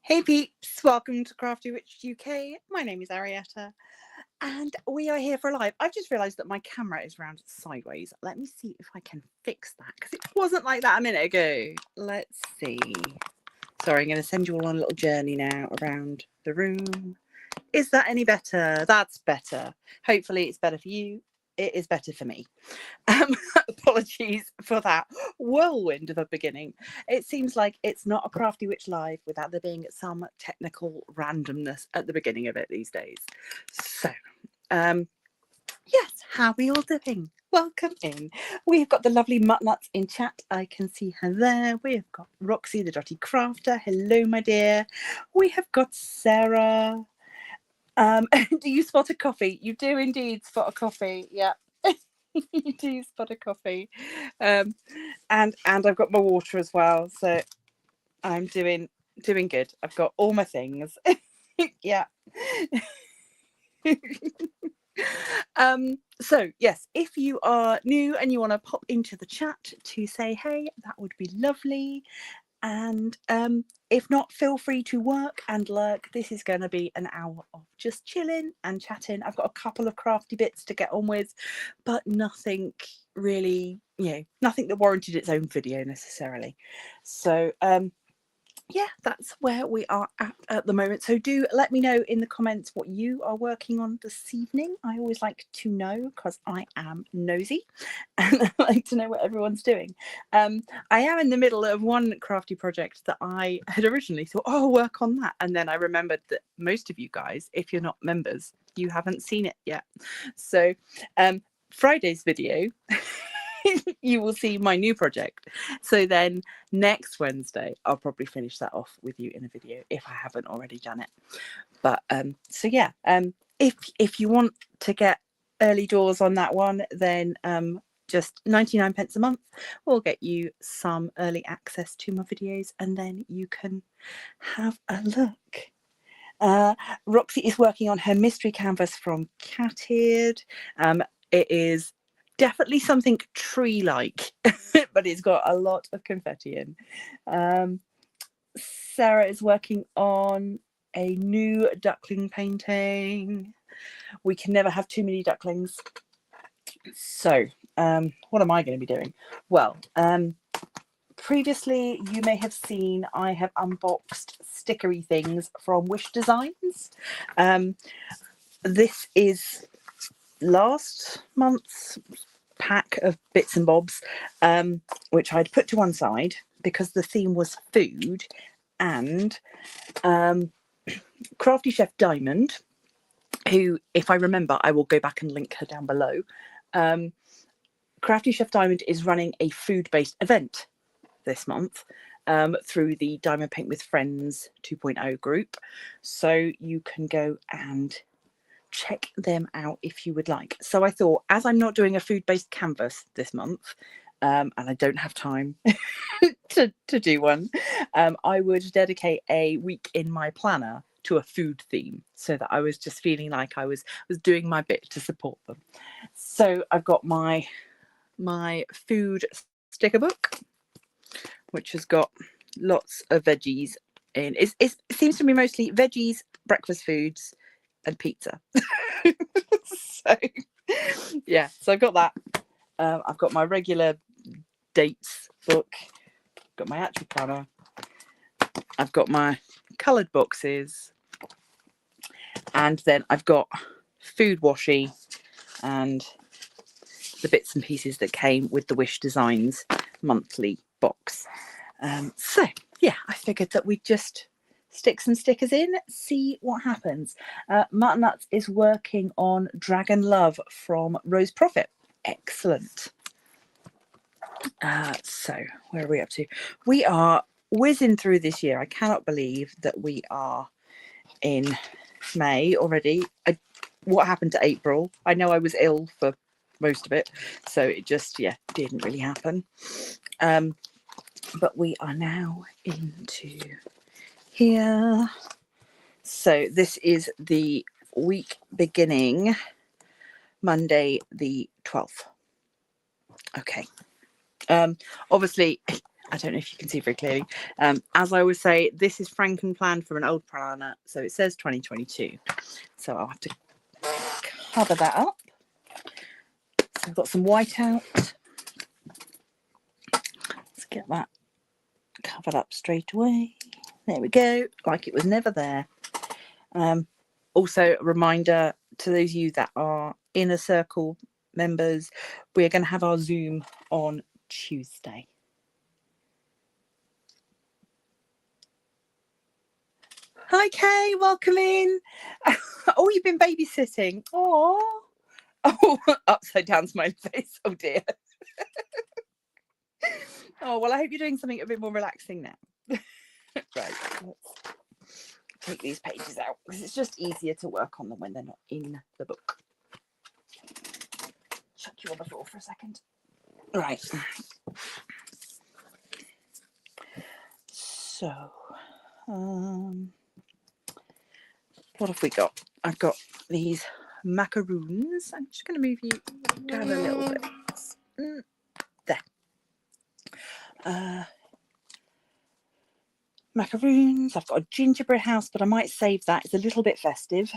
Hey peeps, welcome to CRAFTYWITCH UK. My name is Arietta and we are here for a live. I've just realised that my camera is round sideways. Let me see if I can fix that because it wasn't like that a minute ago. Let's see. Sorry, I'm going to send you all on a little journey now around the room. Is that any better? That's better. Hopefully it's better for you. It is better for me. Apologies for that whirlwind of a beginning. It seems like it's not a CRAFTYWITCH live without there being some technical randomness at the beginning of it these days. So, yes, how are we all doing? Welcome in. We've got the lovely Muttnuts in chat. I can see her there. We've got Roxy, the Dotty Crafter. Hello, my dear. We have got Sarah. Do you spot a coffee? You do indeed spot a coffee. Yeah. You do spot a coffee. And I've got my water as well, so I'm doing good. I've got all my things. Yeah. So yes, if you are new and you want to pop into the chat to say hey, that would be lovely. And if not, feel free to work and lurk. This is going to be an hour of just chilling and chatting. I've got a couple of crafty bits to get on with, but nothing really, nothing that warranted its own video necessarily. So yeah, that's where we are at the moment. So do let me know in the comments what you are working on this evening. I always like to know because I am nosy and I like to know what everyone's doing. I am in the middle of one crafty project that I had originally thought, oh, I'll work on that. And then I remembered that most of you guys, if you're not members, you haven't seen it yet. So Friday's video, you will see my new project. So then next Wednesday, I'll probably finish that off with you in a video if I haven't already done it. But so yeah, if you want to get early doors on that one, then just 99 pence a month will get you some early access to my videos, and then you can have a look. Roxy is working on her mystery canvas from Catted. It is definitely something tree-like, but it's got a lot of confetti in. Sarah is working on a new duckling painting. We can never have too many ducklings. So what am I going to be doing? Well, previously you may have seen I have unboxed stickery things from Wish Designs. This is last month's pack of bits and bobs, which I'd put to one side because the theme was food, and Crafty Chef Diamond, who, if I remember, I will go back and link her down below. Crafty Chef Diamond is running a food-based event this month through the Diamond Paint with Friends 2.0 group, so you can go and check them out if you would like. So I thought, as I'm not doing a food-based canvas this month, and I don't have time to do one, I would dedicate a week in my planner to a food theme, so that I was just feeling like I was doing my bit to support them. So I've got my food sticker book, which has got lots of veggies in. It seems to be mostly veggies, breakfast foods, and pizza. So yeah, so I've got that. I've got my regular dates book, got my actual planner, I've got my coloured boxes, and then I've got food washi and the bits and pieces that came with the Wish Designs monthly box. So yeah, I figured that we'd just stick some stickers in, see what happens. Muttnuts is working on Dragon Love from Rose Profit. Excellent. So where are we up to? We are whizzing through this year. I cannot believe that we are in May already. What happened to April? I know I was ill for most of it, so it just didn't really happen. But we are now into here. So this is the week beginning Monday the 12th. Okay. Obviously, I don't know if you can see very clearly. As I always say, this is Frankenplan from an old planner, so it says 2022. So I'll have to cover that up. So I've got some white out. Let's get that covered up straight away. There we go, like it was never there. Also, a reminder to those of you that are Inner Circle members, we're going to have our Zoom on Tuesday. Hi Kay, welcome in. Oh, you've been babysitting. Oh, upside down smiley face. Oh dear. Oh, well, I hope you're doing something a bit more relaxing now. Right, let's take these pages out because it's just easier to work on them when they're not in the book. Chuck you on the floor for a second. Right. So, what have we got? I've got these macaroons. I'm just going to move you down a little bit. There. Macaroons. I've got a gingerbread house, but I might save that. It's a little bit festive.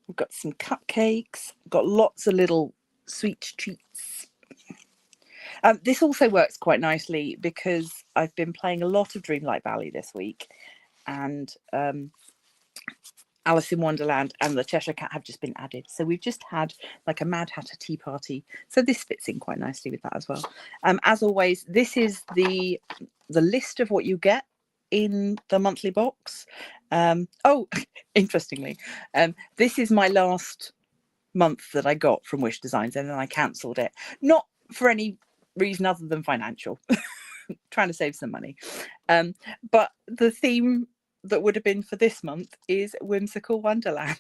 We've got some cupcakes. We've got lots of little sweet treats. This also works quite nicely because I've been playing a lot of Dreamlight Valley this week, and Alice in Wonderland and the Cheshire Cat have just been added. So we've just had like a Mad Hatter tea party. So this fits in quite nicely with that as well. As always, this is the list of what you get in the monthly box. Oh, interestingly, this is my last month that I got from Wish Designs, and then I cancelled it. Not for any reason other than financial. Trying to save some money. But the theme that would have been for this month is Whimsical Wonderland.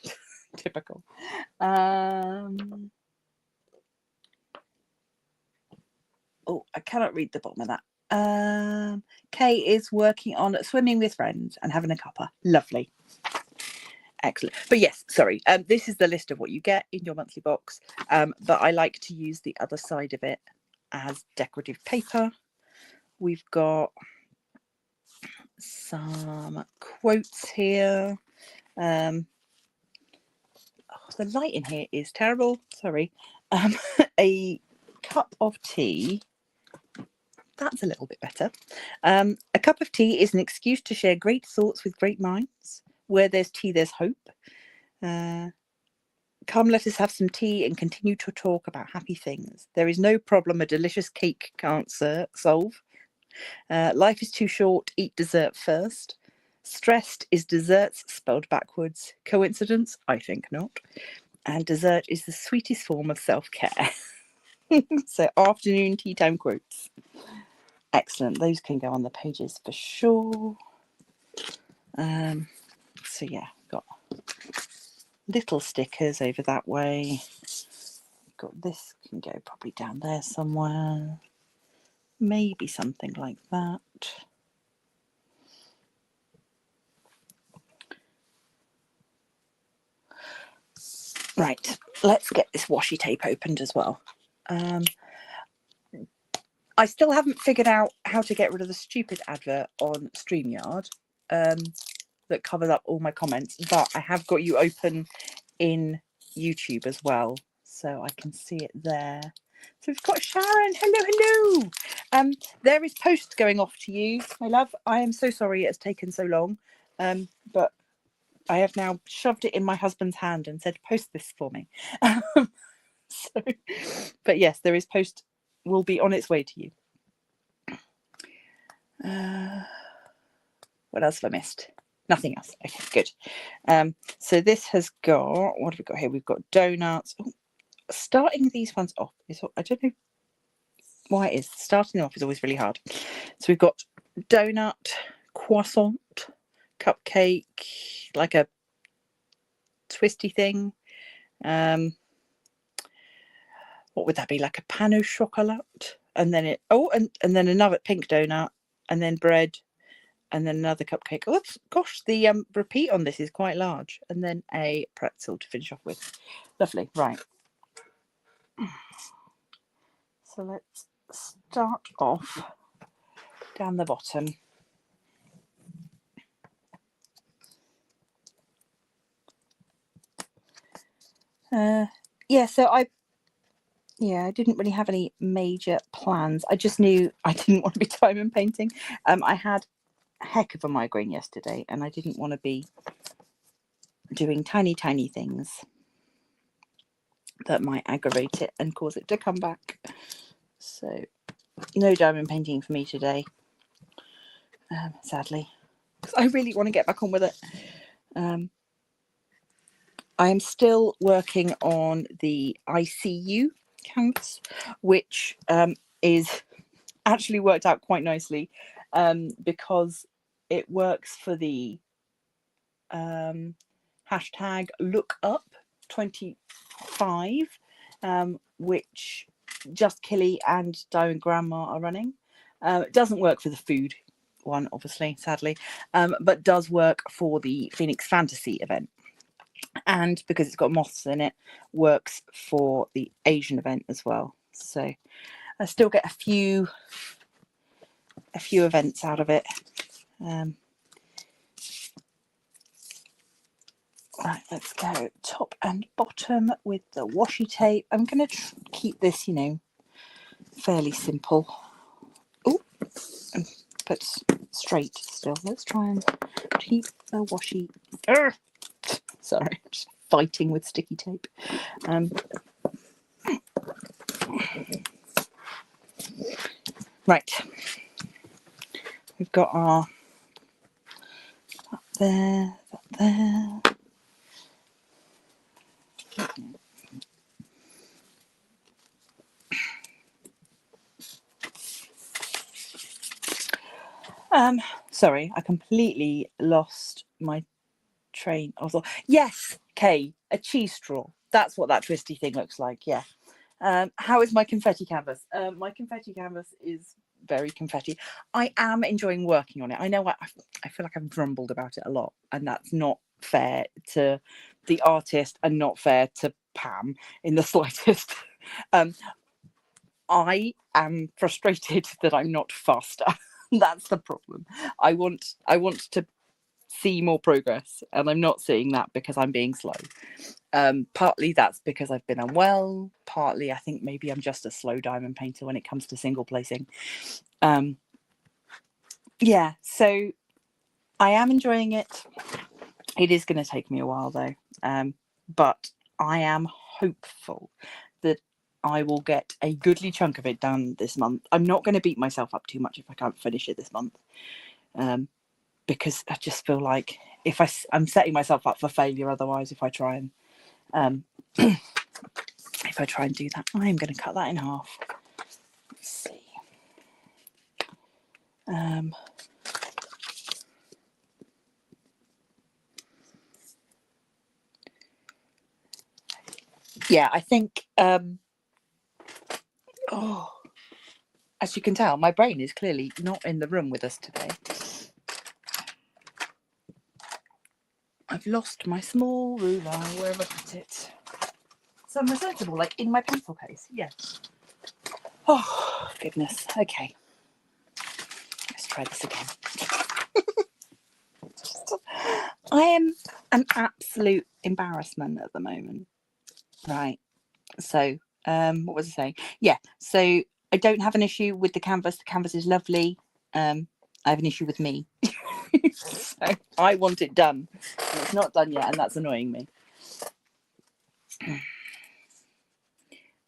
Typical. Oh, I cannot read the bottom of that. Kay is working on swimming with friends and having a cuppa. Lovely. Excellent. But yes, sorry. This is the list of what you get in your monthly box. But I like to use the other side of it as decorative paper. We've got some quotes here. Oh, the light in here is terrible. Sorry. A cup of tea. That's a little bit better. A cup of tea is an excuse to share great thoughts with great minds. Where there's tea, there's hope. Come, let us have some tea and continue to talk about happy things. There is no problem a delicious cake can't solve. Life is too short, eat dessert first. Stressed is desserts spelled backwards. Coincidence? I think not. And dessert is the sweetest form of self-care. So afternoon tea time quotes. Excellent. Those can go on the pages for sure. So yeah, got little stickers over that way. Got this can go probably down there somewhere. Maybe something like that. Right, let's get this washi tape opened as well. I still haven't figured out how to get rid of the stupid advert on StreamYard that covers up all my comments, but I have got you open in YouTube as well, so I can see it there. So we've got Sharon. Hello. There is post going off to you, my love. I am so sorry it's taken so long, but I have now shoved it in my husband's hand and said, post this for me. So, but yes, there is post, will be on its way to you. What else have I missed? Nothing else. Okay, good. So this has got, what have we got here? We've got donuts. Oh, starting these ones off is, I don't know, why it is. Starting off is always really hard. So we've got donut, croissant, cupcake, like a twisty thing. What would that be? Like a pain au chocolat, and then and then another pink donut, and then bread, and then another cupcake. Oops, gosh, the repeat on this is quite large, and then a pretzel to finish off with. Lovely, right. So let's start off down the bottom. Yeah, so I didn't really have any major plans. I just knew I didn't want to be diamond painting. I had a heck of a migraine yesterday, and I didn't want to be doing tiny things that might aggravate it and cause it to come back. So no diamond painting for me today, sadly, because I really want to get back on with it. I am still working on the ICU canvas, which is actually worked out quite nicely, because it works for the hashtag lookup25, which Just Killy and Diamond Grandma are running. It doesn't work for the food one, obviously, sadly, but does work for the Phoenix Fantasy event. And because it's got moths in it, works for the Asian event as well. So I still get a few events out of it. Right, let's go top and bottom with the washi tape. I'm going to keep this, fairly simple. Oh, but straight still. Let's try and keep the washi. Sorry, I'm just fighting with sticky tape. Right, we've got our that there. Sorry, I completely lost my train. I thought, yes, Kay, a cheese straw. That's what that twisty thing looks like. Yeah. How is my confetti canvas? My confetti canvas is very confetti. I am enjoying working on it. I know I feel like I've grumbled about it a lot, and that's not fair to the artist and not fair to Pam in the slightest. I am frustrated that I'm not faster. That's the problem. I want to see more progress, and I'm not seeing that because I'm being slow. Partly that's because I've been unwell, partly I think maybe I'm just a slow diamond painter when it comes to single placing. Yeah, so I am enjoying it. It is going to take me a while though, but I am hopeful that I will get a goodly chunk of it done this month. I'm not going to beat myself up too much if I can't finish it this month, because I just feel like if I'm setting myself up for failure otherwise if I try and if I try and do that. I am going to cut that in half. Let's see. Yeah, I think as you can tell, my brain is clearly not in the room with us today. I've lost my small ruler, wherever I put it. So I'm sensible, like in my pencil case. Yes. Oh, goodness. Okay. Let's try this again. I am an absolute embarrassment at the moment. Right. So, what was I saying? Yeah. So I don't have an issue with the canvas. The canvas is lovely. I have an issue with me. So I want it done. And it's not done yet, and that's annoying me.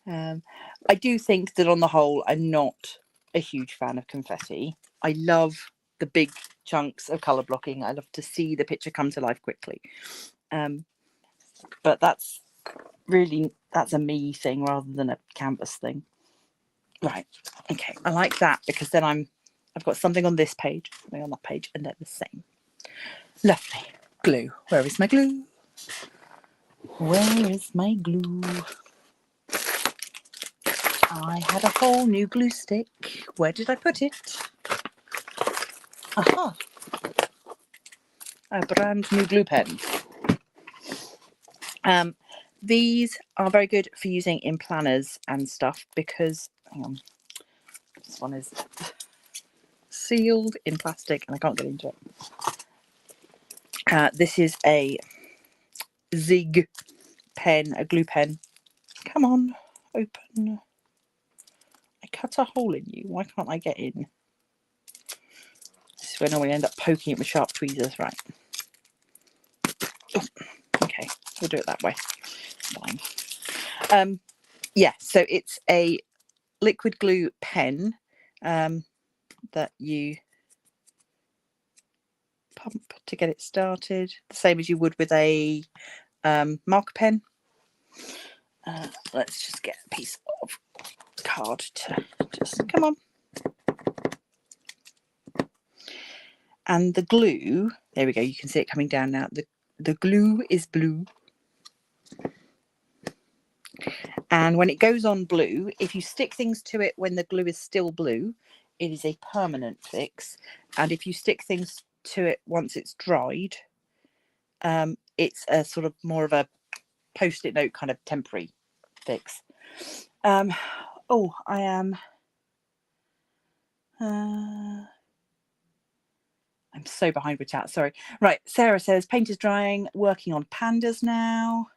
I do think that on the whole, I'm not a huge fan of confetti. I love the big chunks of colour blocking. I love to see the picture come to life quickly. But that's a me thing rather than a canvas thing. Right. Okay. I like that because then I've got something on this page, something on that page, and they're the same. Lovely. Glue. Where is my glue? Where is my glue? I had a whole new glue stick. Where did I put it? Aha. A brand new glue pen. These are very good for using in planners and stuff because, hang on, this one is sealed in plastic and I can't get into it. This is a Zig pen, a glue pen. Come on, open. I cut a hole in you. Why can't I get in? This is when we end up poking it with sharp tweezers, right? Oh, okay, we'll do it that way. Fine. Yeah, so it's a liquid glue pen that you pump to get it started, the same as you would with a marker pen. Let's just get a piece of card to just come on. And the glue, there we go, you can see it coming down now. The glue is blue. And when it goes on blue, if you stick things to it when the glue is still blue, it is a permanent fix. And if you stick things to it once it's dried, it's a sort of more of a post-it note kind of temporary fix. Oh, I am I'm so behind with chat, sorry. Right, Sarah says paint is drying, working on pandas now.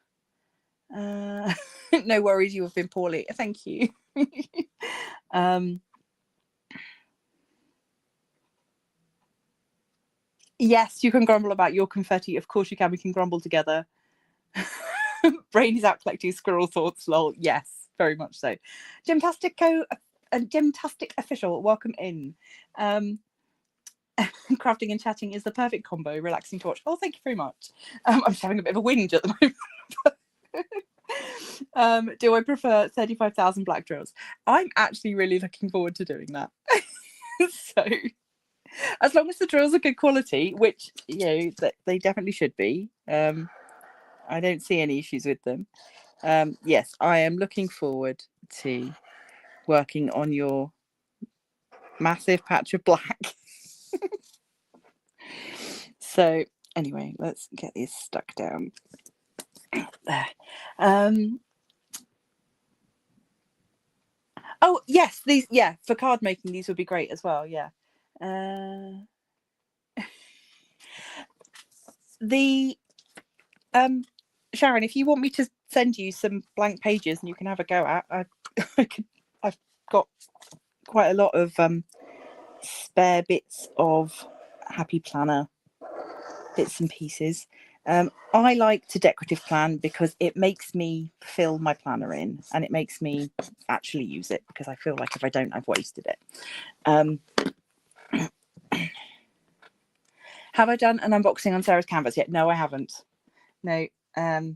No worries, you have been poorly, thank you. Yes, you can grumble about your confetti, of course you can, we can grumble together. Brain is out collecting squirrel thoughts, lol. Yes, very much so. Gemtastic official, welcome in. Crafting and chatting is the perfect combo, relaxing to watch. Oh, thank you very much. I'm just having a bit of a whinge at the moment. Do I prefer 35,000 black drills? I'm actually really looking forward to doing that. So as long as the drills are good quality, which they definitely should be, I don't see any issues with them. Yes, I am looking forward to working on your massive patch of black. So anyway, let's get these stuck down there. Oh yes, these, yeah, for card making these would be great as well. Yeah. The Sharon, if you want me to send you some blank pages and you can have a go at, I've got quite a lot of spare bits of Happy Planner bits and pieces. I like to decorative plan because it makes me fill my planner in and it makes me actually use it, because I feel like if I don't, I've wasted it. Have I done an unboxing on Sarah's canvas yet? No, I haven't. No, I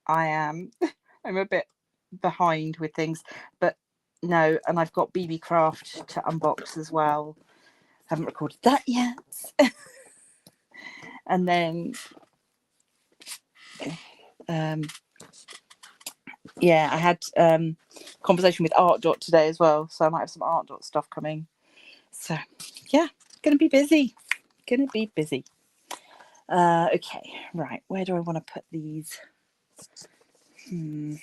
am. I'm a bit behind with things, but no, and I've got BeeBeeCraft to unbox as well. Haven't recorded that yet. And then yeah, I had conversation with ARTDOT today as well, so I might have some ARTDOT stuff coming. So yeah, gonna be busy. Okay, right, where do I want to put these? I'm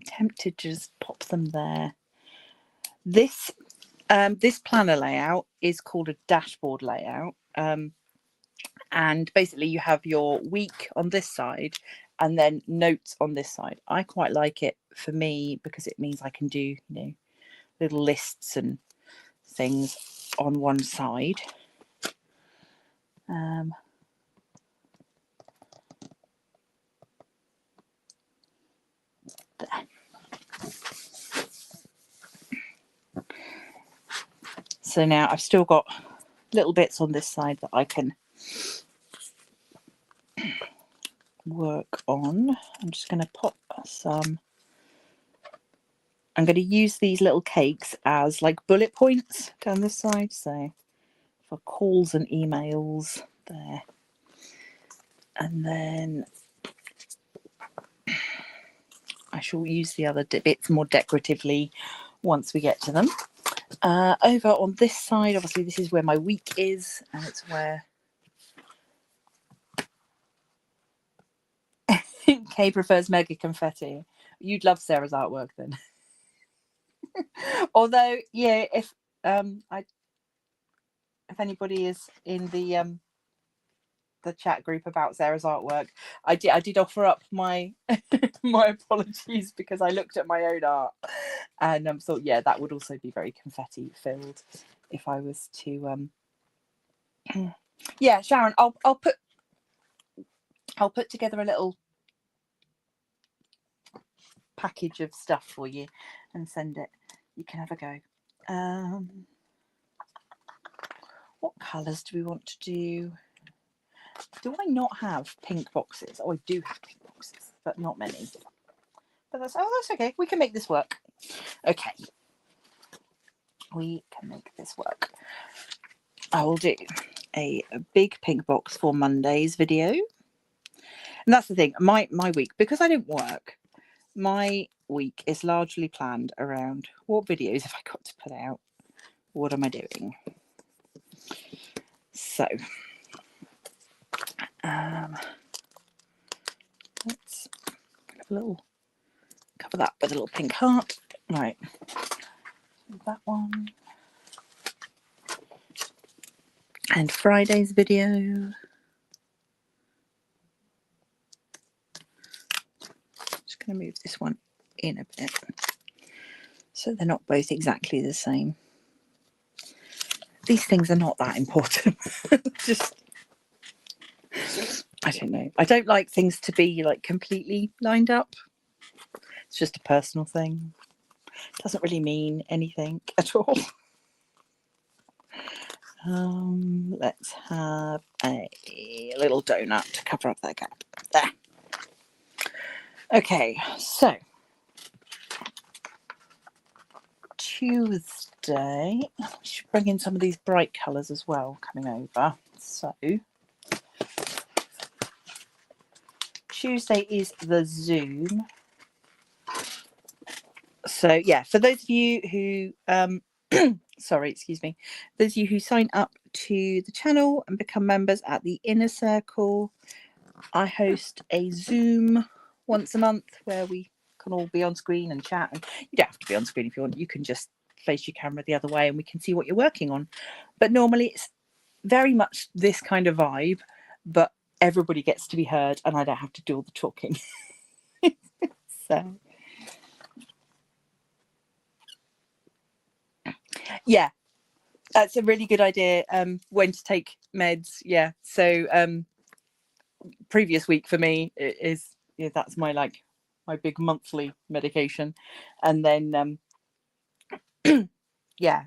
tempted to just pop them there. This planner layout is called a dashboard layout, and basically you have your week on this side and then notes on this side. I quite like it for me because it means I can do little lists and things on one side. There. So now I've still got little bits on this side that I can work on. I'm just going to pop some I'm going to use these little cakes as like bullet points down this side. So for calls and emails there. And then I shall use the other bits more decoratively once we get to them. Over on this side, obviously this is where my week is, and it's where Kay prefers mega confetti. You'd love Sarah's artwork then. Although, yeah, if anybody is in the chat group about Sarah's artwork, I did offer up my my apologies, because I looked at my own art and thought, yeah, that would also be very confetti filled if I was to yeah, Sharon, I'll put together a little package of stuff for you and send it. You can have a go. What colours do we want to do? Do I not have pink boxes? Oh, I do have pink boxes, but not many. But that's okay. We can make this work. Okay. We can make this work. I will do a big pink box for Monday's video. And that's the thing, my week, because I don't work, my week is largely planned around what videos have I got to put out? What am I doing? So, let's have a little, cover that with a little pink heart. Right, that one. And Friday's video. Just going to move this one in a bit, so they're not both exactly the same. These things are not that important. Just, I don't know. I don't like things to be like completely lined up. It's just a personal thing. It doesn't really mean anything at all. Let's have a little donut to cover up that gap. There. Okay, so Tuesday, we should bring in some of these bright colours as well coming over. So Tuesday is the Zoom. So yeah, for those of you who sorry, excuse me, those of you who sign up to the channel and become members at the Inner Circle, I host a Zoom once a month where we can all be on screen and chat. And you don't have to be on screen if you want. You can just face your camera the other way and we can see what you're working on. But normally it's very much this kind of vibe, but everybody gets to be heard and I don't have to do all the talking. So yeah, that's a really good idea. When to take meds. Yeah. So previous week for me is, yeah, that's my big monthly medication. And then yeah,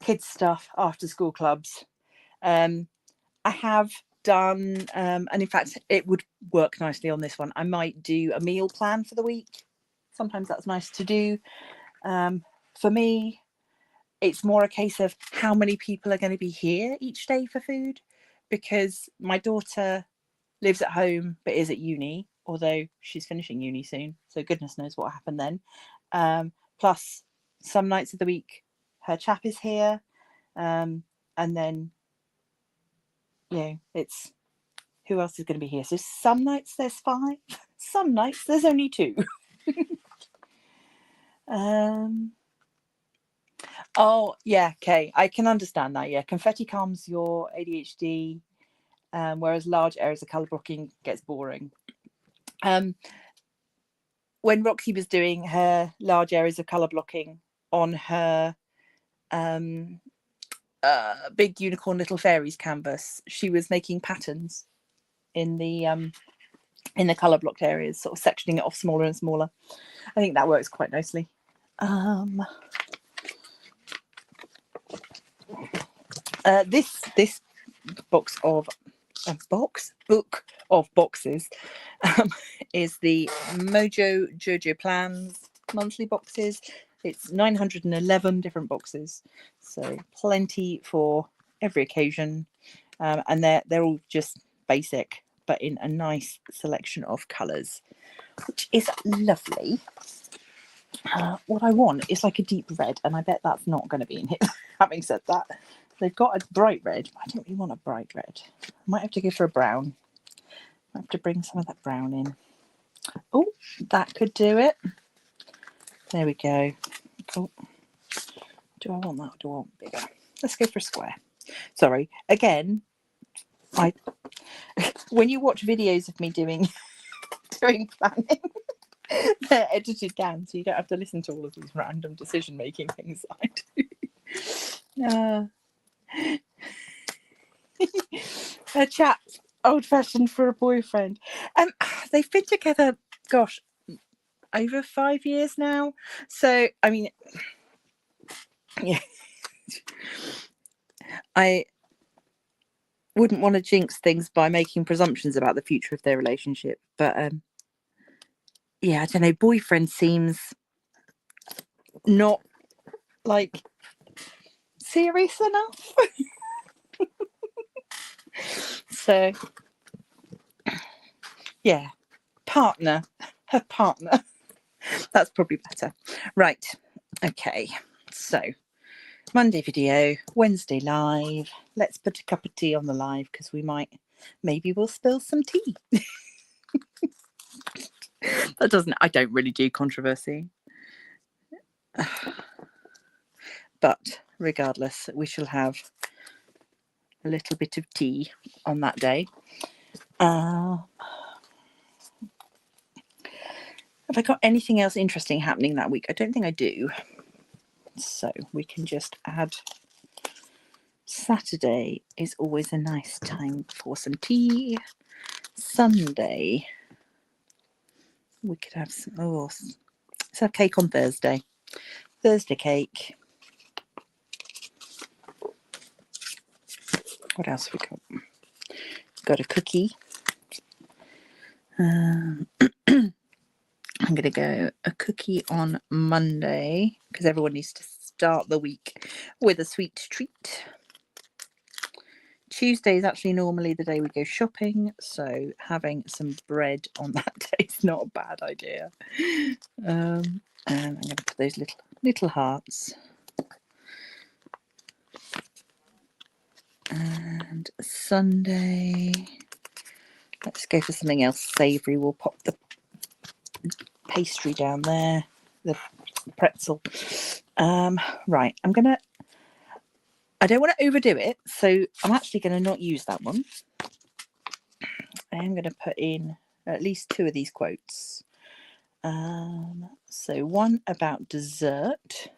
kids stuff, after school clubs. I have done and in fact it would work nicely on this one. I might do a meal plan for the week. Sometimes that's nice to do. For me, it's more a case of how many people are going to be here each day for food, because my daughter lives at home but is at uni, although she's finishing uni soon, so goodness knows what happened then. Plus some nights of the week her chap is here, and then, you know, it's who else is going to be here. So some nights there's 5, some nights there's only 2. Oh yeah, okay, I can understand that. Yeah, confetti calms your ADHD, whereas large areas of colour blocking gets boring. When Roxy was doing her large areas of colour blocking on her big unicorn little fairies canvas, she was making patterns in the colour blocked areas, sort of sectioning it off smaller and smaller. I think that works quite nicely. This book of boxes is the Mojo Jojo Plans monthly boxes. It's 911 different boxes, so plenty for every occasion. And they're all just basic, but in a nice selection of colours, which is lovely. What I want is like a deep red, and I bet that's not going to be in here. Having said that, they've got a bright red, but I don't really want a bright red. I might have to go for a brown. I have to bring some of that brown in. Oh, that could do it. There we go. Oh, do I want that or do I want bigger? Let's go for a square. Sorry, again, when you watch videos of me doing planning, they're edited down, so you don't have to listen to all of these random decision-making things I do. A chat, old-fashioned for a boyfriend. They've been together, gosh, over 5 years now. So, I mean, yeah. I wouldn't want to jinx things by making presumptions about the future of their relationship, but yeah, I don't know, boyfriend seems not like serious enough. So yeah, partner, her partner. That's probably better. Right, okay, so Monday video, Wednesday live. Let's put a cup of tea on the live because maybe we'll spill some tea. I don't really do controversy. But regardless, we shall have a little bit of tea on that day. Have I got anything else interesting happening that week? I don't think I do. So we can just add. Saturday is always a nice time for some tea. Sunday, we could have some. Oh, let's have cake on Thursday. Thursday cake. What else have we got? Got a cookie. I'm going to go a cookie on Monday because everyone needs to start the week with a sweet treat. Tuesday is actually normally the day we go shopping, so having some bread on that day is not a bad idea. And I'm going to put those little hearts. And Sunday, let's go for something else savoury. We'll pop the pastry down there, the pretzel. Right, I don't want to overdo it, so I'm actually going to not use that one. I am going to put in at least 2 of these quotes. So one about dessert.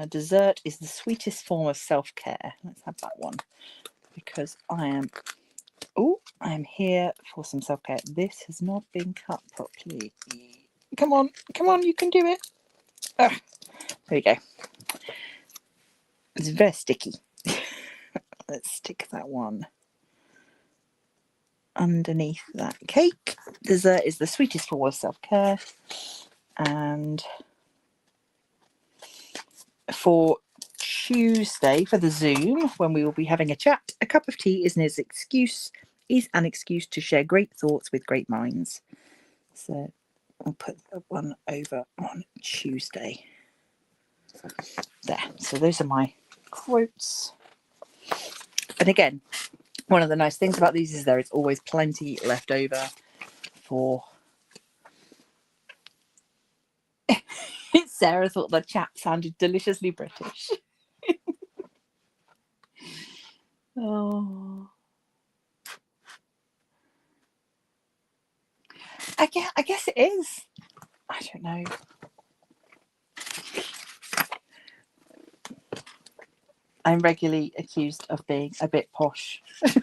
Dessert is the sweetest form of self-care. Let's have that one because I am here for some self-care. This has not been cut properly. Come on, you can do it. There we go. It's very sticky. Let's stick that one underneath that cake. Dessert is the sweetest form of self-care. And for Tuesday, for the Zoom, when we will be having a chat, a cup of tea is an excuse to share great thoughts with great minds. So I'll put that one over on Tuesday. There. So those are my quotes. And again, one of the nice things about these is there is always plenty left over for. Sarah thought the chat sounded deliciously British. Oh, I guess it is. I don't know. I'm regularly accused of being a bit posh. I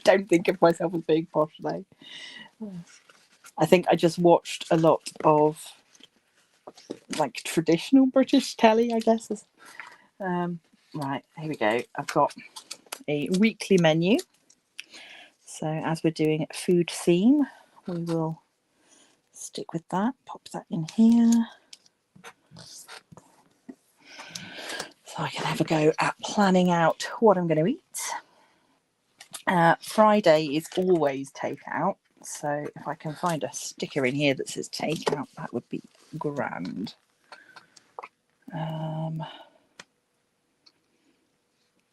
don't think of myself as being posh though. I think I just watched a lot of like traditional British telly, I guess. Right, here we go. I've got a weekly menu. So as we're doing food theme, we will stick with that. Pop that in here. So I can have a go at planning out what I'm going to eat. Friday is always takeout. So if I can find a sticker in here that says takeout, that would be grand.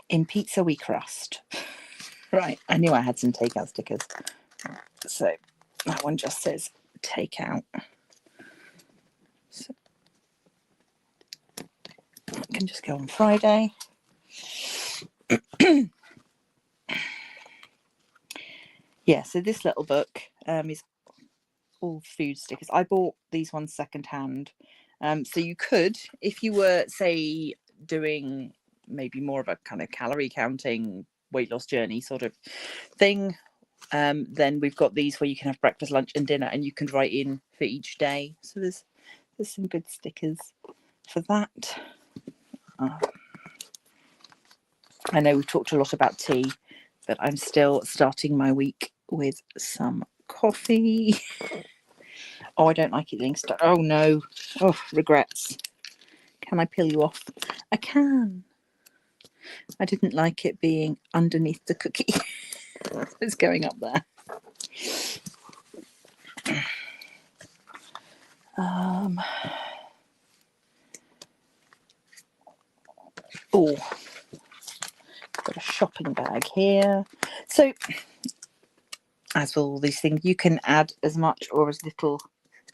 In pizza we crust. Right, I knew I had some takeout stickers. So that one just says takeout. So it can just go on Friday. Yeah, so this little book is all food stickers. I bought these ones secondhand. So you could, if you were, say, doing maybe more of a kind of calorie counting weight loss journey sort of thing, then we've got these where you can have breakfast, lunch and dinner, and you can write in for each day. So there's some good stickers for that. I know we've talked a lot about tea, but I'm still starting my week with some coffee. Oh, I don't like it being stuck. Oh no. Oh, regrets. Can I peel you off? I can. I didn't like it being underneath the cookie. It's going up there. Oh, got a shopping bag here. So, as with all these things, you can add as much or as little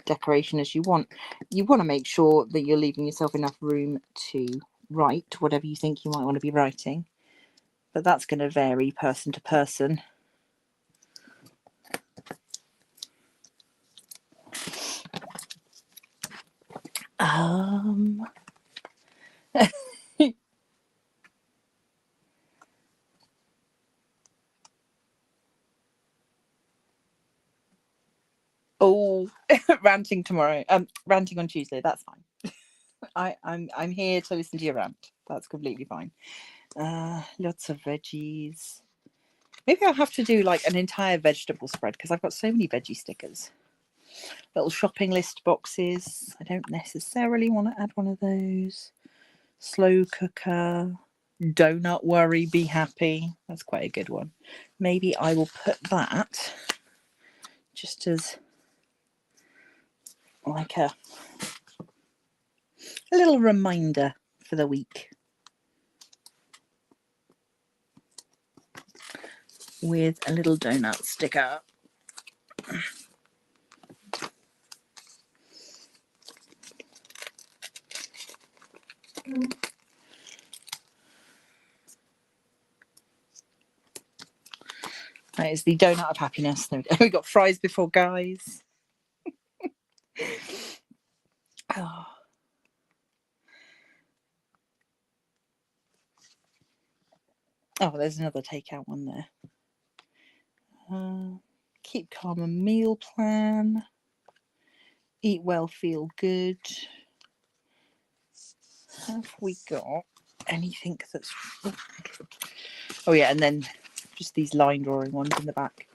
decoration as you want. You want to make sure that you're leaving yourself enough room to write whatever you think you might want to be writing, but that's going to vary person to person. Oh, ranting tomorrow. Ranting on Tuesday. That's fine. I'm here to listen to your rant. That's completely fine. Lots of veggies. Maybe I'll have to do like an entire vegetable spread because I've got so many veggie stickers. Little shopping list boxes. I don't necessarily want to add one of those. Slow cooker. Donut worry, be happy. That's quite a good one. Maybe I will put that just as like a little reminder for the week. With a little donut sticker. That is the donut of happiness. There we go. We got fries before guys. Oh. Oh, there's another takeout one there. Keep calm and meal plan. Eat well, feel good. Have we got anything that's... Oh yeah, and then just these line drawing ones in the back.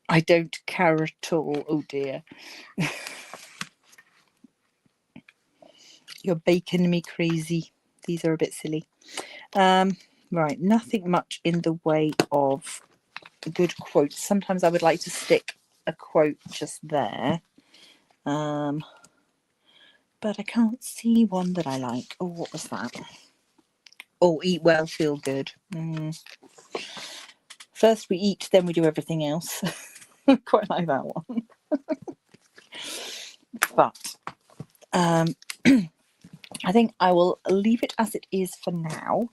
I don't care at all. Oh dear. You're baking me crazy. These are a bit silly. Right, nothing much in the way of good quotes. Sometimes I would like to stick a quote just there. But I can't see one that I like. Oh, what was that? Oh, eat well, feel good. First we eat, then we do everything else. Quite like that one. But I think I will leave it as it is for now.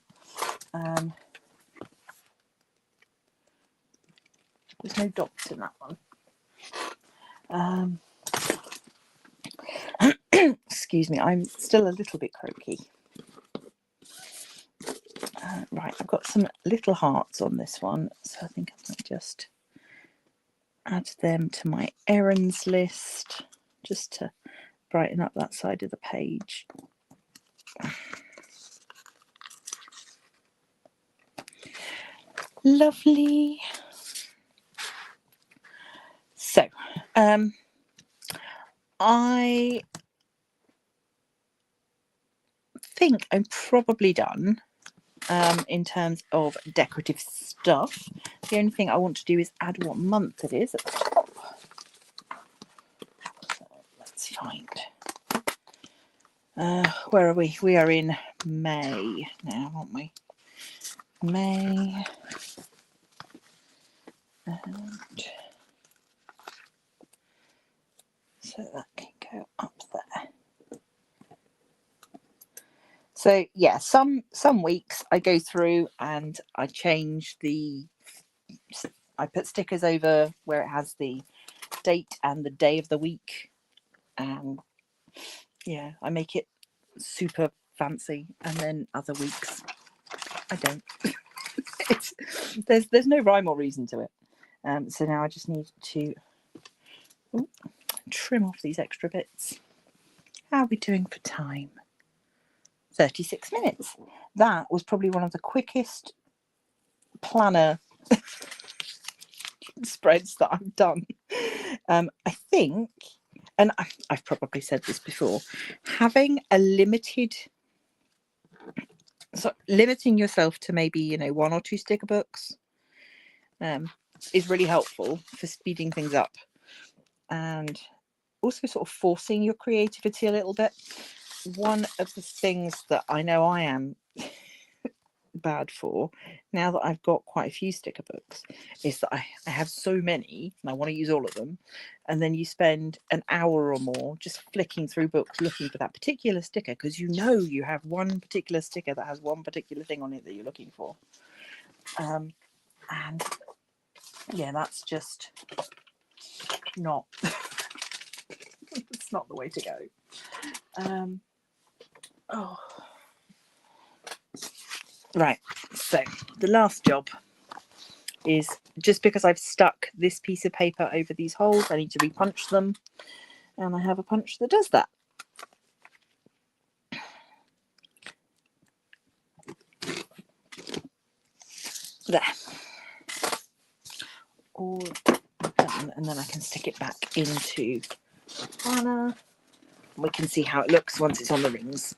There's no dots in that one. Excuse me, I'm still a little bit croaky. Right, I've got some little hearts on this one, so I think I might just add them to my errands list just to brighten up that side of the page. Lovely. So, I think I'm probably done in terms of decorative stuff. The only thing I want to do is add what month it is at the top. So let's find. Where are we? We are in May now, aren't we? May. And so that can go up there. So yeah, some weeks I go through and I change I put stickers over where it has the date and the day of the week. Yeah, I make it super fancy, and then other weeks I don't. There's no rhyme or reason to it. So now I just need to trim off these extra bits. How are we doing for time? 36 minutes. That was probably one of the quickest planner spreads that I've done. I think, and I've probably said this before, having a limiting yourself to maybe 1 or 2 sticker books is really helpful for speeding things up, and also sort of forcing your creativity a little bit. One of the things that I know I am bad for, now that I've got quite a few sticker books, is that I have so many and I want to use all of them, and then you spend an hour or more just flicking through books looking for that particular sticker because you have one particular sticker that has one particular thing on it that you're looking for. And yeah, that's just not it's not the way to go. Right, so the last job is, just because I've stuck this piece of paper over these holes, I need to repunch them, and I have a punch that does that. There, all done, and then I can stick it back into the planner. We can see how it looks once it's on the rings.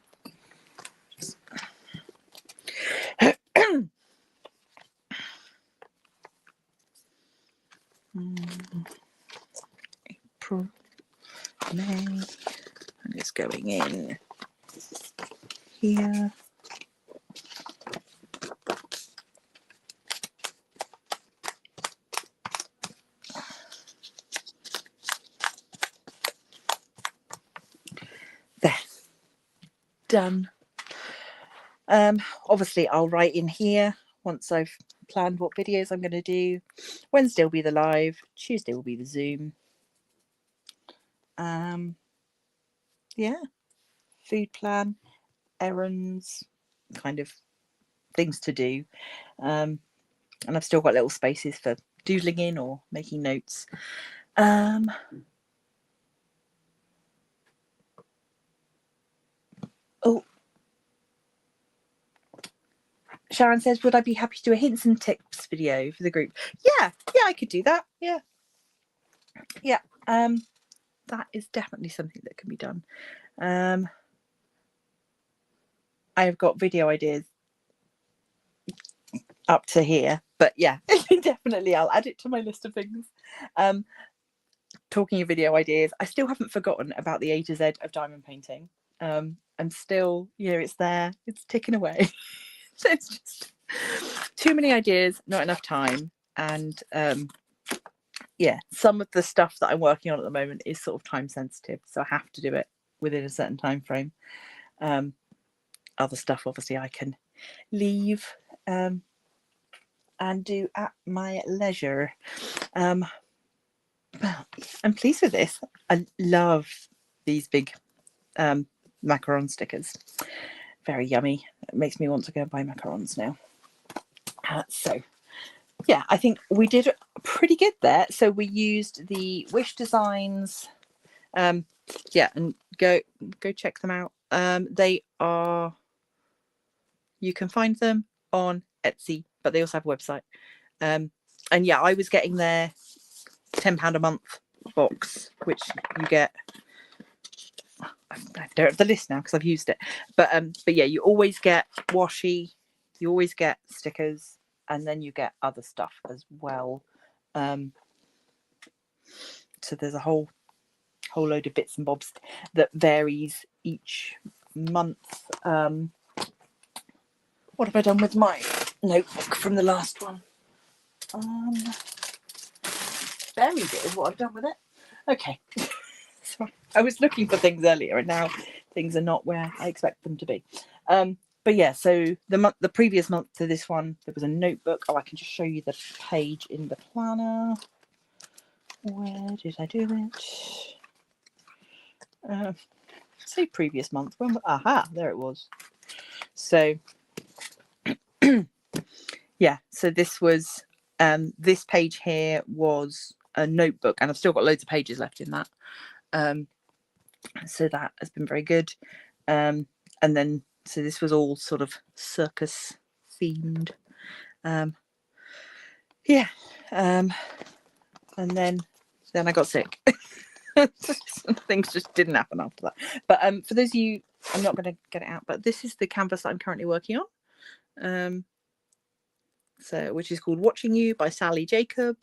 April, May, and it's going in here. There, done. Obviously I'll write in here once I've planned what videos I'm going to do. Wednesday will be the live, Tuesday will be the Zoom. Yeah, food plan, errands, kind of things to do, and I've still got little spaces for doodling in or making notes. Oh, Sharon says, would I be happy to do a hints and tips video for the group? Yeah, I could do that. Yeah. That is definitely something that can be done. I've got video ideas up to here, but yeah, definitely I'll add it to my list of things. Talking of video ideas, I still haven't forgotten about the A to Z of diamond painting. I'm still, it's there, it's ticking away. So it's just too many ideas, not enough time, and yeah, some of the stuff that I'm working on at the moment is sort of time sensitive, so I have to do it within a certain time frame. Other stuff obviously I can leave and do at my leisure. I'm pleased with this. I love these big macaron stickers. Very yummy. It makes me want to go and buy macarons now. So yeah, I think we did pretty good there. So we used the Wish Designs. Yeah, and go check them out. They are, you can find them on Etsy but they also have a website. And yeah, I was getting their £10 a month box, which you get. I don't have the list now because I've used it, but yeah, you always get washi, you always get stickers, and then you get other stuff as well. So there's a whole load of bits and bobs that varies each month. What have I done with my notebook from the last one? Buried it is what I've done with it. Okay. So I was looking for things earlier and now things are not where I expect them to be. But yeah, so the previous month to this one, there was a notebook. Oh, I can just show you the page in the planner. Where did I do it? Say previous month. When? Aha, there it was. So yeah, so this was this page here was a notebook, and I've still got loads of pages left in that. So that has been very good. And then so this was all sort of circus themed. Yeah. And then I got sick. Things just didn't happen after that. But for those of you, I'm not going to get it out, but this is the canvas that I'm currently working on. So which is called Watching You by Sally Jacob.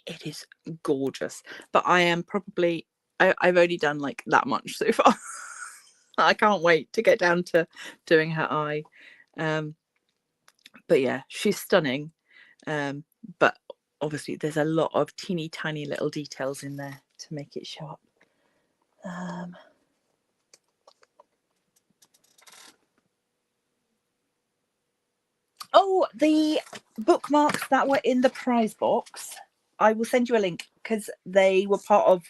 It is gorgeous, but I am probably I've only done like that much so far. I can't wait to get down to doing her eye. But yeah, she's stunning. But obviously there's a lot of teeny tiny little details in there to make it show up. Oh, the bookmarks that were in the prize box, I will send you a link because they were part of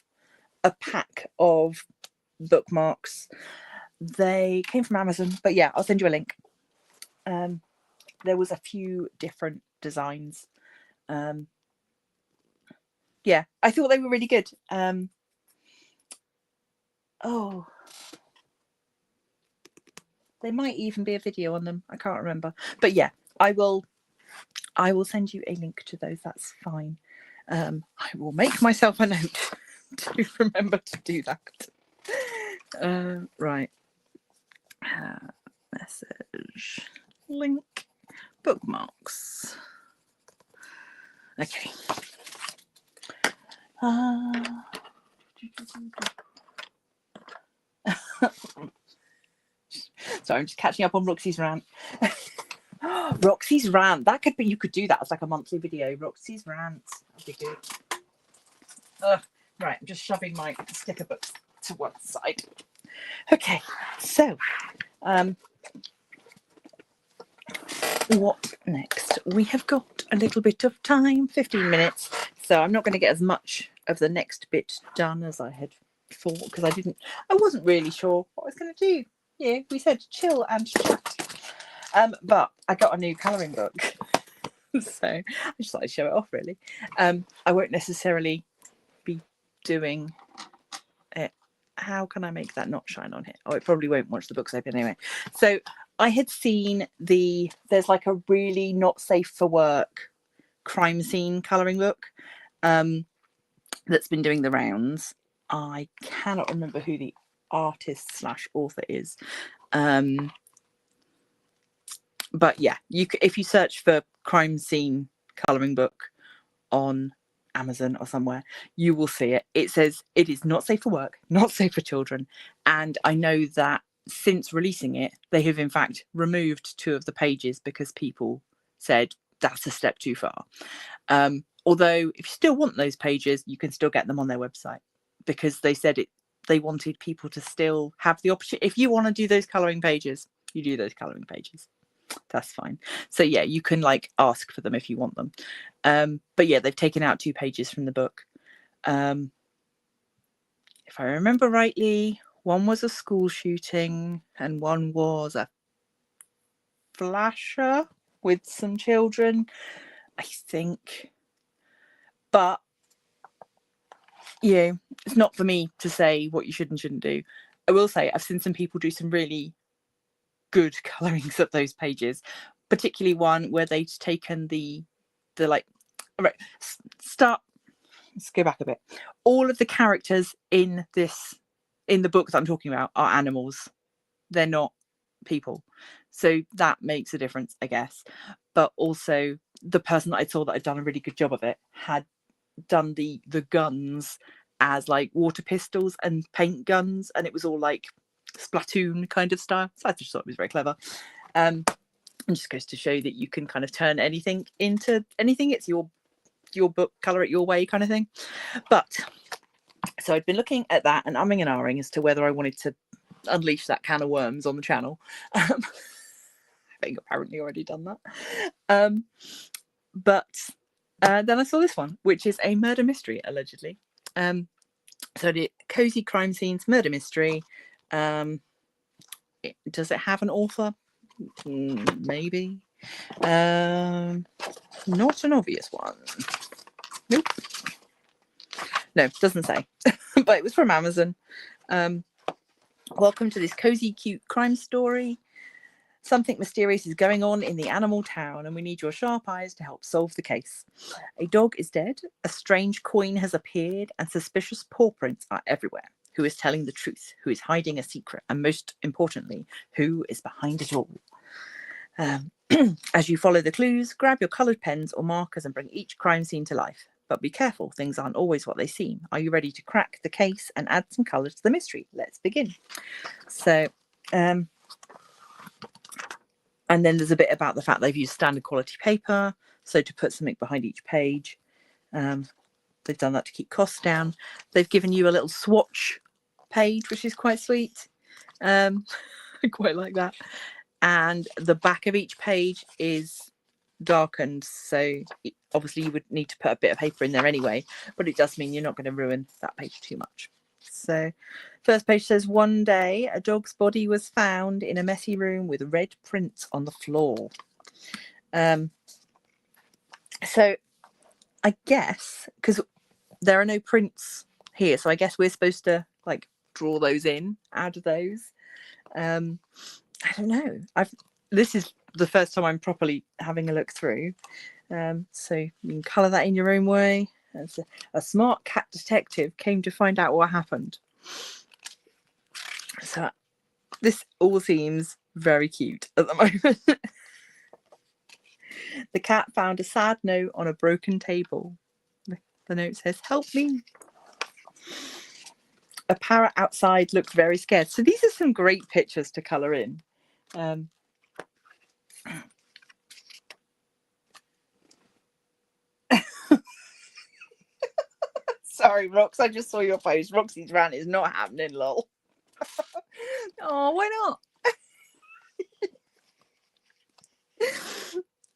a pack of bookmarks. They came from Amazon, but yeah, I'll send you a link. There was a few different designs. Yeah, I thought they were really good. Oh, there might even be a video on them. I can't remember, but yeah, I will send you a link to those. That's fine. I will make myself a note to remember to do that. Right. Message. Link. Bookmarks. Okay. Sorry, I'm just catching up on Roxy's rant. Roxy's rant. That could be, you could do that as like a monthly video. Roxy's rant. That'd be good. Right, I'm just shoving my sticker books to one side. Okay, so what next? We have got a little bit of time, 15 minutes. So I'm not going to get as much of the next bit done as I had thought because I wasn't really sure what I was going to do. Yeah, we said chill and chat. But I got a new colouring book. So I just thought I'd show it off really. I won't necessarily be doing it. How can I make that not shine on here? Oh, it probably won't once the book's open anyway. So I had seen there's like a really not safe for work crime scene colouring book that's been doing the rounds. I cannot remember who the artist/author is. But yeah, if you search for crime scene colouring book on Amazon or somewhere, you will see it. It says it is not safe for work, not safe for children. And I know that since releasing it, they have in fact removed 2 of the pages because people said that's a step too far. Although if you still want those pages, you can still get them on their website because they said they wanted people to still have the opportunity. If you want to do those colouring pages, you do those colouring pages. That's fine. So yeah, you can like ask for them if you want them. But yeah, they've taken out 2 pages from the book. If I remember rightly, one was a school shooting and one was a flasher with some children, I think. But yeah, it's not for me to say what you should and shouldn't do. I will say I've seen some people do some really good colourings of those pages, particularly one where they'd taken the like, all right, let's go back a bit. All of the characters in the book that I'm talking about are animals. They're not people. So that makes a difference, I guess. But also the person that I saw that had done a really good job of it had done the guns as like water pistols and paint guns, and it was all like Splatoon kind of style. So I just thought it was very clever. And just goes to show that you can kind of turn anything into anything. It's your book, color it your way kind of thing. But so I'd been looking at that and umming and ahhing as to whether I wanted to unleash that can of worms on the channel. Having apparently already done that. But then I saw this one, which is a murder mystery, allegedly. So the cozy crime scenes murder mystery. Does it have an author? Maybe. Not an obvious one. Nope. No, doesn't say. But it was from Amazon. Welcome to this cozy, cute crime story. Something mysterious is going on in the animal town, and we need your sharp eyes to help solve the case. A dog is dead, a strange coin has appeared, and suspicious paw prints are everywhere. Who is telling the truth? Who is hiding a secret? And most importantly, who is behind it all? As you follow the clues, grab your coloured pens or markers and bring each crime scene to life. But be careful, things aren't always what they seem. Are you ready to crack the case and add some colour to the mystery? Let's begin. So, and then there's a bit about the fact they've used standard quality paper, so to put something behind each page. They've done that to keep costs down. They've given you a little swatch page, which is quite sweet. I quite like that. And the back of each page is darkened, so obviously you would need to put a bit of paper in there anyway, but it does mean you're not going to ruin that page too much. So first page says, one day a dog's body was found in a messy room with red prints on the floor. So I guess because there are no prints here, so I guess we're supposed to like draw those in out of those. I don't know. This is the first time I'm properly having a look through. So you can colour that in your own way. A smart cat detective came to find out what happened. So this all seems very cute at the moment. The cat found a sad note on a broken table. The note says, "Help me." A parrot outside looked very scared. So these are some great pictures to colour in. Sorry, Rox, I just saw your post. Roxy's rant is not happening, lol. Oh, why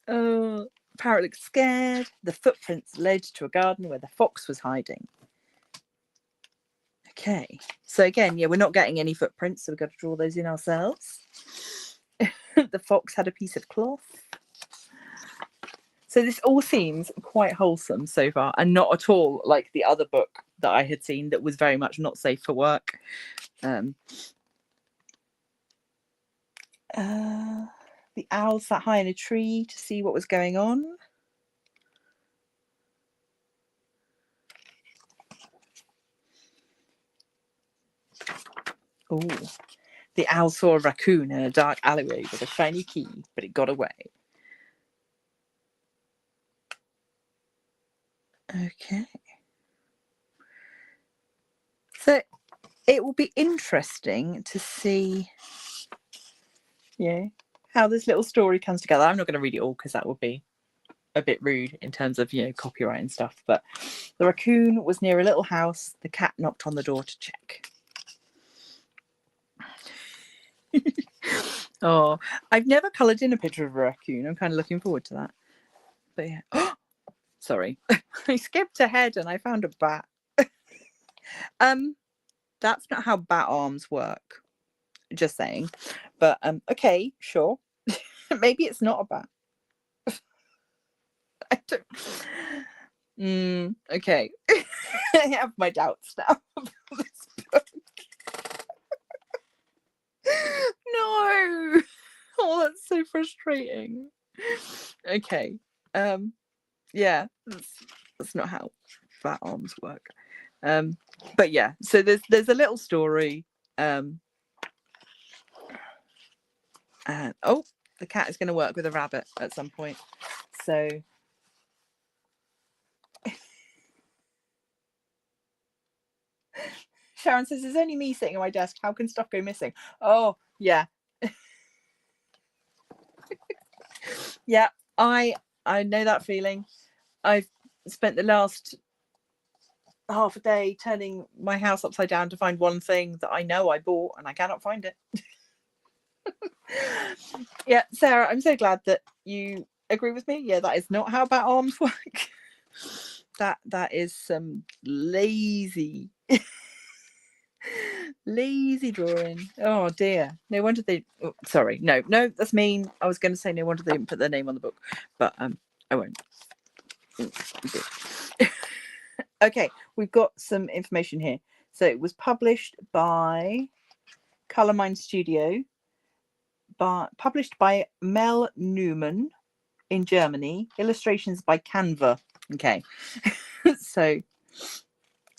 not? Parrot looked scared. The footprints led to a garden where the fox was hiding. Okay, so again, yeah, we're not getting any footprints, so we've got to draw those in ourselves. The fox had a piece of cloth. So this all seems quite wholesome so far, and not at all like the other book that I had seen that was very much not safe for work. The owl sat high in a tree to see what was going on. Oh, the owl saw a raccoon in a dark alleyway with a shiny key, but it got away. Okay. So it will be interesting to see, how this little story comes together. I'm not going to read it all because that would be a bit rude in terms of, copyright and stuff. But the raccoon was near a little house. The cat knocked on the door to check. Oh, I've never coloured in a picture of a raccoon. I'm kind of looking forward to that. But yeah. Sorry. I skipped ahead and I found a bat. That's not how bat arms work. Just saying. But okay, sure. Maybe it's not a bat. I don't. Okay. I have my doubts now about this book. No. Oh, that's so frustrating. Okay. Yeah, that's not how fat arms work. But yeah, so there's a little story. And oh, the cat is going to work with a rabbit at some point. So Sharon says, "There's only me sitting at my desk. How can stuff go missing?" Oh yeah. Yeah, I know that feeling. I've spent the last half a day turning my house upside down to find one thing that I know I bought and I cannot find it. Yeah, Sarah, I'm so glad that you agree with me. Yeah, that is not how bat arms work. That is some lazy lazy drawing. Oh dear, no wonder they sorry, no, that's mean. I was going to say no wonder they didn't put their name on the book, but I won't. Okay, we've got some information here. So it was published by Colormind Studio, published by Mel Newman in Germany, illustrations by Canva. Okay. So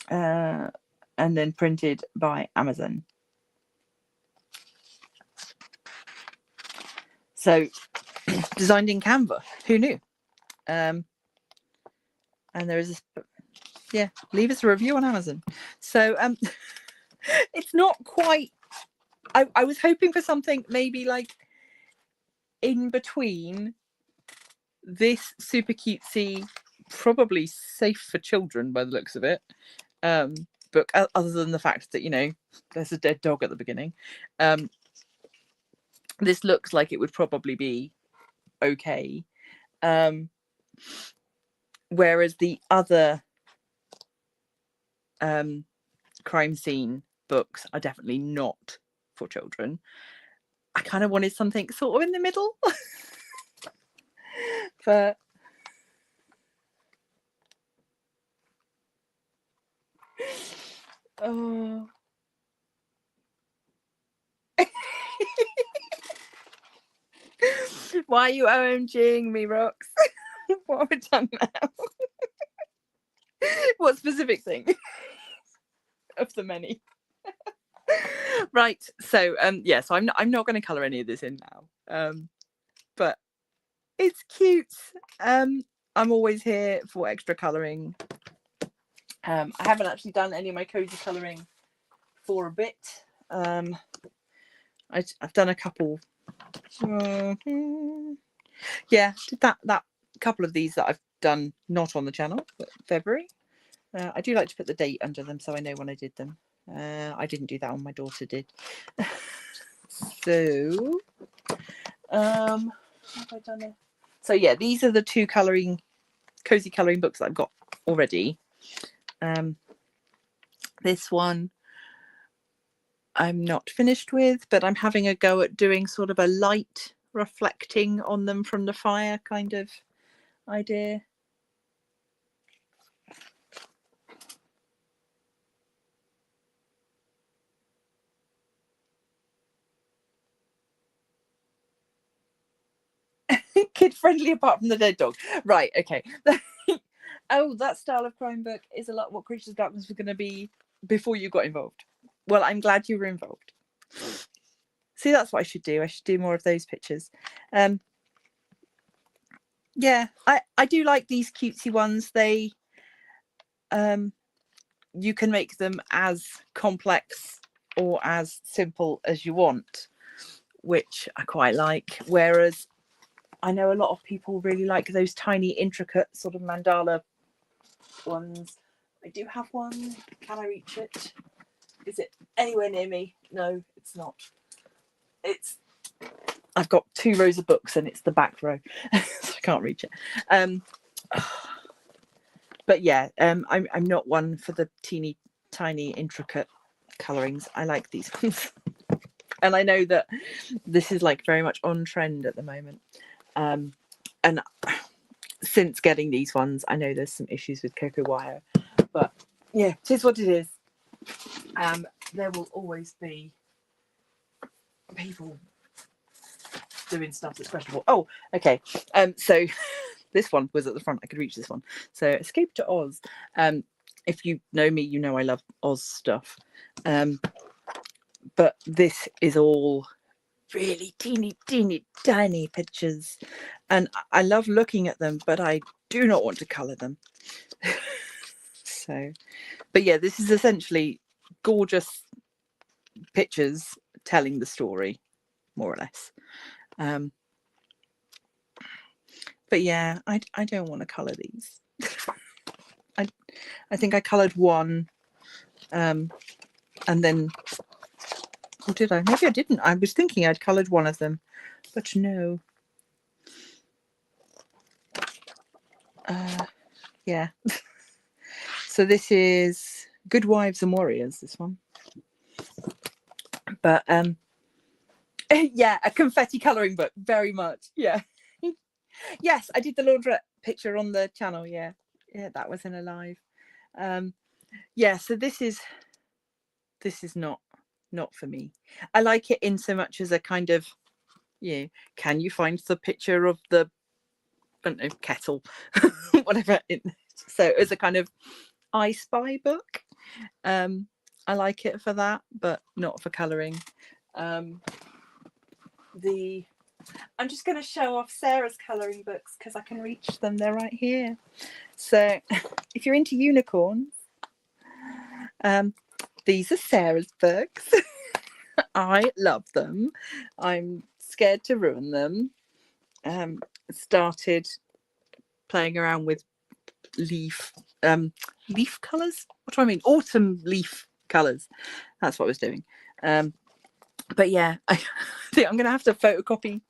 and then printed by Amazon. So designed in Canva. Who knew? And there is this, yeah, leave us a review on Amazon. So it's not quite, I was hoping for something maybe like in between this super cutesy, probably safe for children by the looks of it, book, other than the fact that, you know, there's a dead dog at the beginning. This looks like it would probably be okay. Whereas the other crime scene books are definitely not for children. I kind of wanted something sort of in the middle. But oh. Why are you OMGing me, Rox? What have we done now? What specific thing of the many? Right. So yeah, so I'm not going to colour any of this in now. But it's cute. I'm always here for extra colouring. I haven't actually done any of my cozy colouring for a bit. I've done a couple. Yeah, did that couple of these that I've done not on the channel, but February. I do like to put the date under them so I know when I did them. I didn't do that one, my daughter did. So have I done it? So yeah, these are the two cozy colouring books that I've got already. This one I'm not finished with, but I'm having a go at doing sort of a light reflecting on them from the fire kind of idea. Kid friendly apart from the dead dog. Right, okay. Oh, that style of crime book is a lot what Creatures of Darkness was going to be before you got involved. Well, I'm glad you were involved. See, that's what I should do. I should do more of those pictures. Yeah, I do like these cutesy ones. They you can make them as complex or as simple as you want, which I quite like. Whereas I know a lot of people really like those tiny, intricate sort of mandala ones. I do have one. Can I reach it? Is it anywhere near me? No, it's not. I've got 2 rows of books and it's the back row, so I can't reach it. But yeah, I'm not one for the teeny tiny intricate colorings. I like these ones. And I know that this is like very much on trend at the moment. And since getting these ones, I know there's some issues with cocoa wire, but yeah, it is what it is. There will always be people doing stuff that's questionable. Oh, okay. So this one was at the front. I could reach this one. So Escape to Oz. If you know me, you know I love Oz stuff. But this is all really teeny tiny pictures, and I love looking at them, but I do not want to color them. So, but yeah, this is essentially gorgeous pictures telling the story, more or less. But yeah, I don't want to color these. I think I colored one, and then, or did I? Maybe I didn't. I was thinking I'd colored one of them, but no. Yeah. So this is Good Wives and Warriors, this one. But yeah, a confetti colouring book, very much. Yeah. Yes, I did the laundrette picture on the channel. Yeah, that was in a live. Yeah, so this is not for me. I like it in so much as a kind of, yeah, can you find the picture of the, I don't know, kettle, whatever. So as a kind of I Spy book. I like it for that, but not for colouring. I'm just going to show off Sarah's colouring books because I can reach them. They're right here. So if you're into unicorns, these are Sarah's books. I love them. I'm scared to ruin them. Started playing around with leaf colours. What do I mean? Autumn leaf colours. That's what I was doing. But yeah, I think I'm going to have to photocopy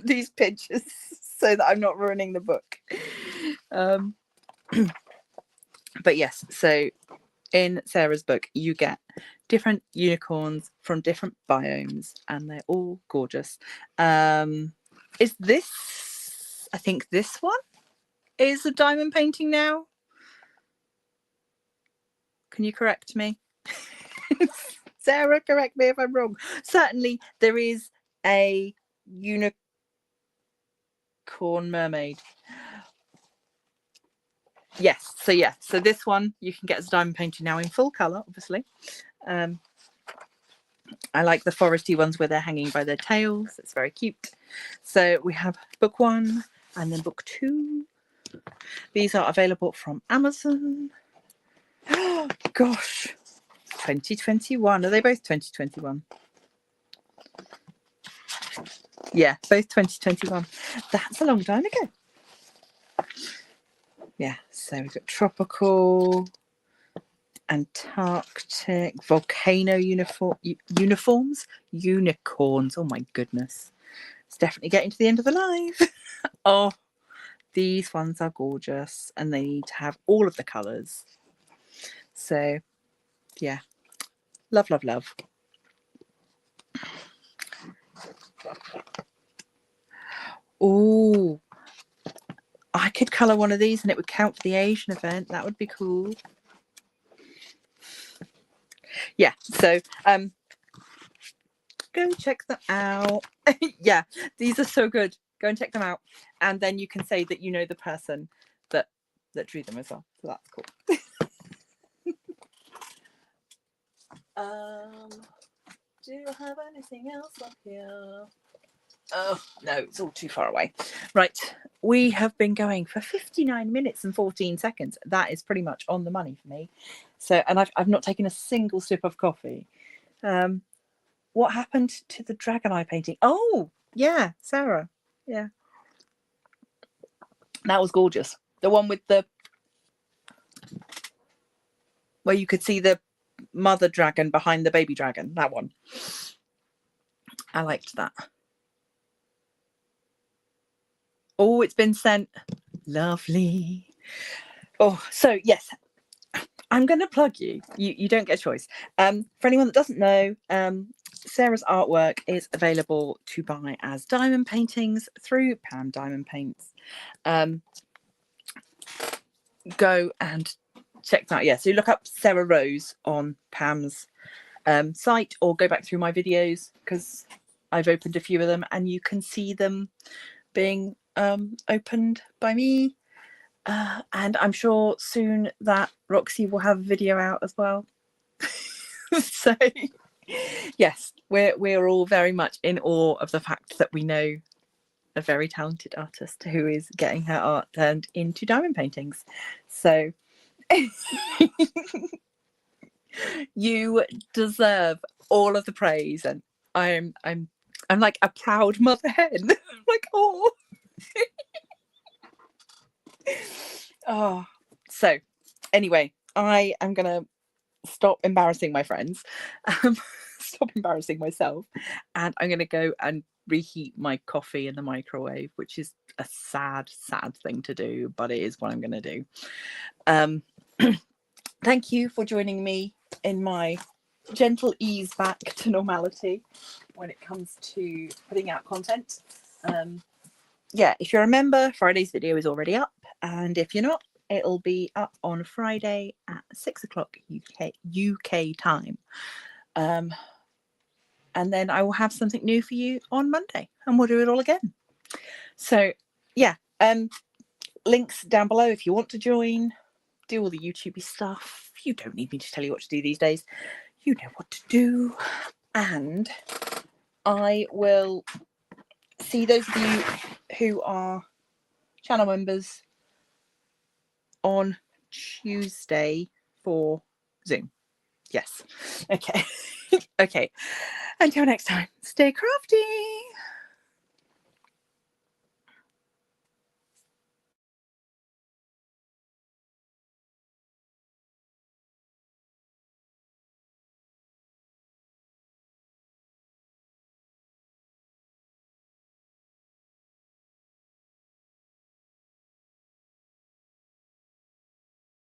these pictures so that I'm not ruining the book. But yes, so in Sarah's book, you get different unicorns from different biomes, and they're all gorgeous. Is this, I think this one is a diamond painting now. Can you correct me? Sarah, correct me if I'm wrong. Certainly there is a unicorn mermaid. Yes, so yeah, so this one you can get as a diamond painting now in full colour, obviously. I like the foresty ones where they're hanging by their tails. It's very cute. So we have book 1 and then book 2. These are available from Amazon. Oh gosh, 2021. Are they both 2021? Yeah, both 2021. That's a long time ago. Yeah, so we've got tropical, Antarctic, volcano uniforms, unicorns. Oh my goodness. It's definitely getting to the end of the live. Oh, these ones are gorgeous, and they need to have all of the colours. So yeah, love, love, love. Oh, I could colour one of these and it would count for the Asian event. That would be cool. Yeah, so go check them out. Yeah, these are so good. Go and check them out, and then you can say that you know the person that drew them as well. So that's cool. Do I have anything else up here? Oh no, it's all too far away. Right, we have been going for 59 minutes and 14 seconds. That is pretty much on the money for me. So, and I've not taken a single sip of coffee. What happened to the dragon eye painting? Oh yeah, Sarah. Yeah, that was gorgeous. The one with the, where you could see the mother dragon behind the baby dragon. That one. I liked that. Oh, it's been sent. Lovely. Oh, so yes, I'm going to plug you. You don't get a choice. For anyone that doesn't know, Sarah's artwork is available to buy as diamond paintings through Pam Diamond Paints. Go and check that. Yeah, so look up Sarah Rose on Pam's site, or go back through my videos, because I've opened a few of them, and you can see them being opened by me. And I'm sure soon that Roxy will have a video out as well. So yes, we're all very much in awe of the fact that we know a very talented artist who is getting her art turned into diamond paintings. So you deserve all of the praise, and I'm like a proud mother hen. Like, oh. Oh, so anyway, I am gonna stop embarrassing my friends, stop embarrassing myself, and I'm gonna go and reheat my coffee in the microwave, which is a sad thing to do, but it is what I'm gonna do. Thank you for joining me in my gentle ease back to normality when it comes to putting out content. Yeah, if you're a member, Friday's video is already up, and if you're not, it'll be up on Friday at 6 o'clock UK time. And then I will have something new for you on Monday, and we'll do it all again. So yeah, links down below if you want to join, do all the YouTubey stuff. You don't need me to tell you what to do these days. You know what to do. And I will see those of you who are channel members on Tuesday for Zoom. Yes. Okay. Okay. Until next time, stay crafty.